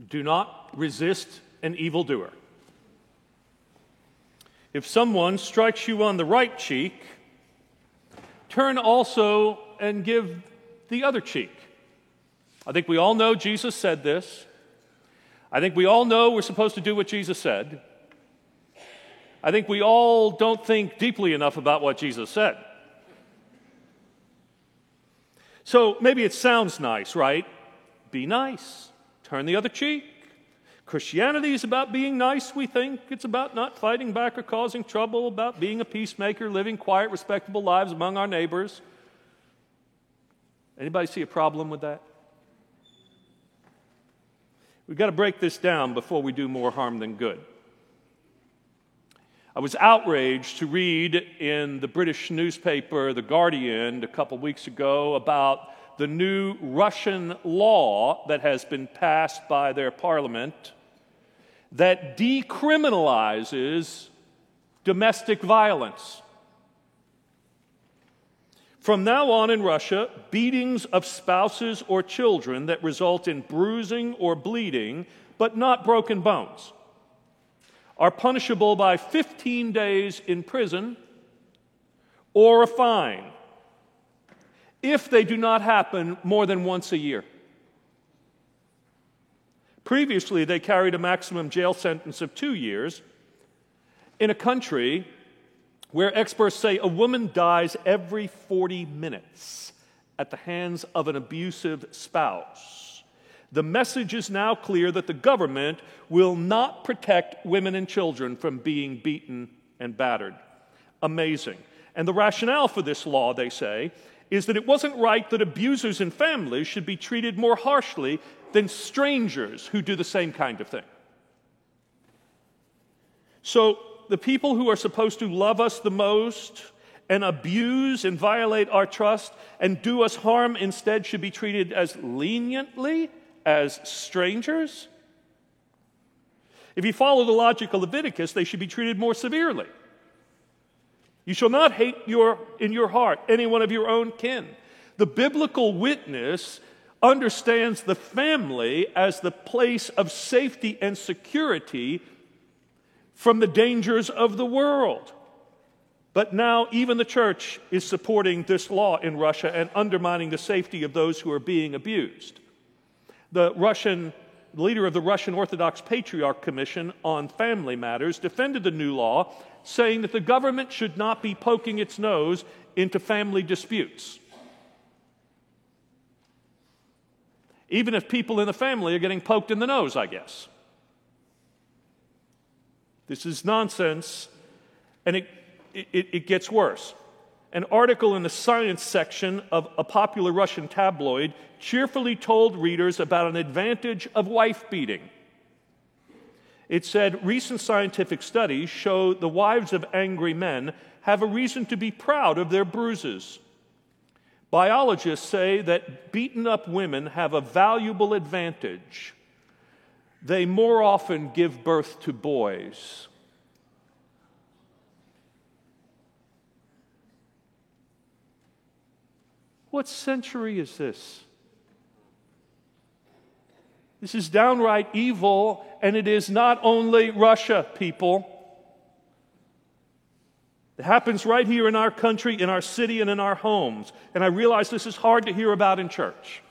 Do not resist an evildoer. If someone strikes you on the right cheek, turn also and give the other cheek. I think we all know Jesus said this. I think we all know we're supposed to do what Jesus said. I think we all don't think deeply enough about what Jesus said. So maybe it sounds nice, right? Be nice. Turn the other cheek. Christianity is about being nice, we think. It's about not fighting back or causing trouble, about being a peacemaker, living quiet, respectable lives among our neighbors. Anybody see a problem with that? We've got to break this down before we do more harm than good. I was outraged to read in the British newspaper, The Guardian, a couple weeks ago about the new Russian law that has been passed by their parliament that decriminalizes domestic violence. From now on in Russia, beatings of spouses or children that result in bruising or bleeding, but not broken bones, are punishable by 15 days in prison or a fine if they do not happen more than once a year. Previously, they carried a maximum jail sentence of 2 years in a country where experts say a woman dies every 40 minutes at the hands of an abusive spouse. The message is now clear that the government will not protect women and children from being beaten and battered. Amazing. And the rationale for this law, they say, is that it wasn't right that abusers in families should be treated more harshly than strangers who do the same kind of thing. So the people who are supposed to love us the most and abuse and violate our trust and do us harm instead should be treated as leniently as strangers? If you follow the logic of Leviticus, they should be treated more severely. You shall not hate in your heart any one of your own kin. The biblical witness understands the family as the place of safety and security from the dangers of the world. But now even the church is supporting this law in Russia and undermining the safety of those who are being abused. The leader of the Russian Orthodox Patriarch Commission on Family Matters defended the new law, saying that the government should not be poking its nose into family disputes, even if people in the family are getting poked in the nose, I guess. This is nonsense, and it gets worse. An article in the science section of a popular Russian tabloid cheerfully told readers about an advantage of wife-beating. It said, recent scientific studies show the wives of angry men have a reason to be proud of their bruises. Biologists say that beaten-up women have a valuable advantage. They more often give birth to boys. What century is this? This is downright evil, and it is not only Russia, people. It happens right here in our country, in our city, and in our homes. And I realize this is hard to hear about in church.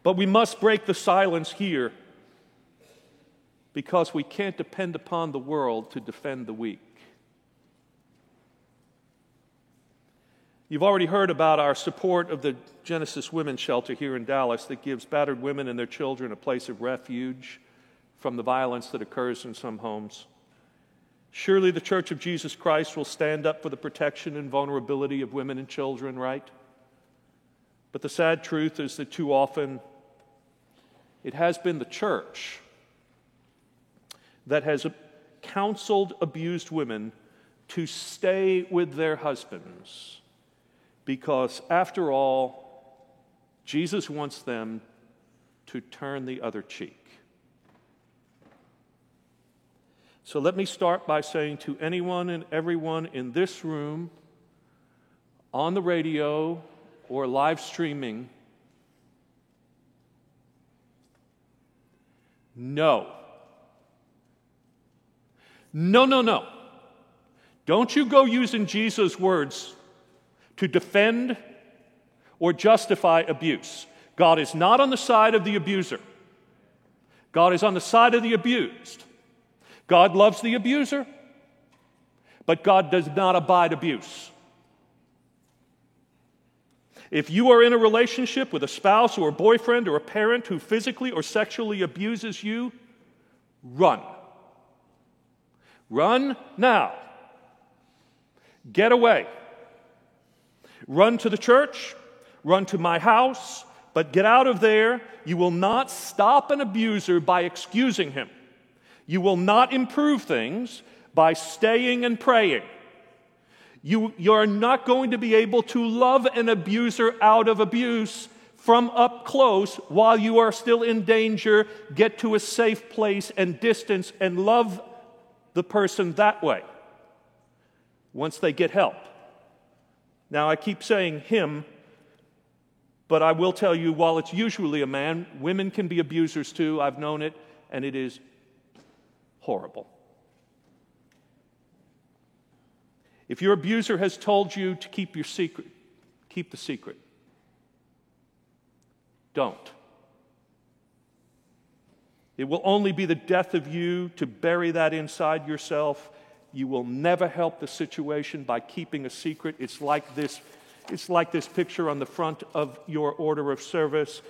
But we must break the silence here because we can't depend upon the world to defend the weak. You've already heard about our support of the Genesis Women's Shelter here in Dallas that gives battered women and their children a place of refuge from the violence that occurs in some homes. Surely the Church of Jesus Christ will stand up for the protection and vulnerability of women and children, right? But the sad truth is that too often it has been the church that has counseled abused women to stay with their husbands. Because, after all, Jesus wants them to turn the other cheek. So let me start by saying to anyone and everyone in this room, on the radio, or live streaming, No. No, no, no. Don't you go using Jesus' words to defend or justify abuse. God is not on the side of the abuser. God is on the side of the abused. God loves the abuser, but God does not abide abuse. If you are in a relationship with a spouse or a boyfriend or a parent who physically or sexually abuses you, run. Run now. Get away. Run to the church, run to my house, but get out of there. You will not stop an abuser by excusing him. You will not improve things by staying and praying. You're not going to be able to love an abuser out of abuse from up close while you are still in danger. Get to a safe place and distance and love the person that way once they get help. Now, I keep saying him, but I will tell you, while it's usually a man, women can be abusers too. I've known it, and it is horrible. If your abuser has told you to keep your secret, keep the secret. Don't. It will only be the death of you to bury that inside yourself. You will never help the situation by keeping a secret. It's like this picture on the front of your order of service.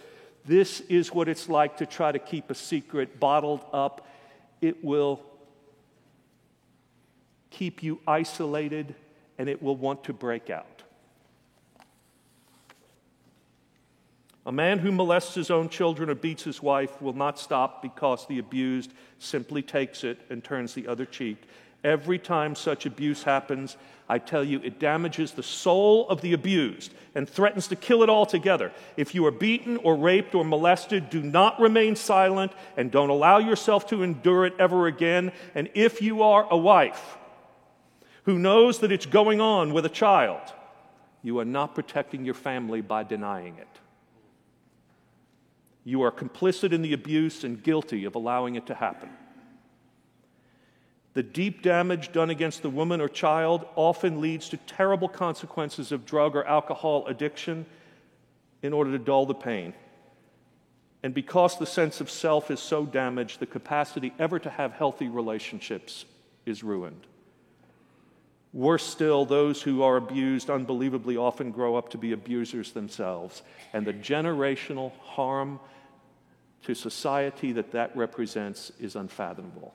This is what it's like to try to keep a secret bottled up. It will keep you isolated, and it will want to break out. A man who molests his own children or beats his wife will not stop because the abused simply takes it and turns the other cheek. Every time such abuse happens, I tell you, it damages the soul of the abused and threatens to kill it altogether. If you are beaten or raped or molested, do not remain silent and don't allow yourself to endure it ever again. And if you are a wife who knows that it's going on with a child, you are not protecting your family by denying it. You are complicit in the abuse and guilty of allowing it to happen. The deep damage done against the woman or child often leads to terrible consequences of drug or alcohol addiction in order to dull the pain. And because the sense of self is so damaged, the capacity ever to have healthy relationships is ruined. Worse still, those who are abused unbelievably often grow up to be abusers themselves. And the generational harm to society that represents is unfathomable.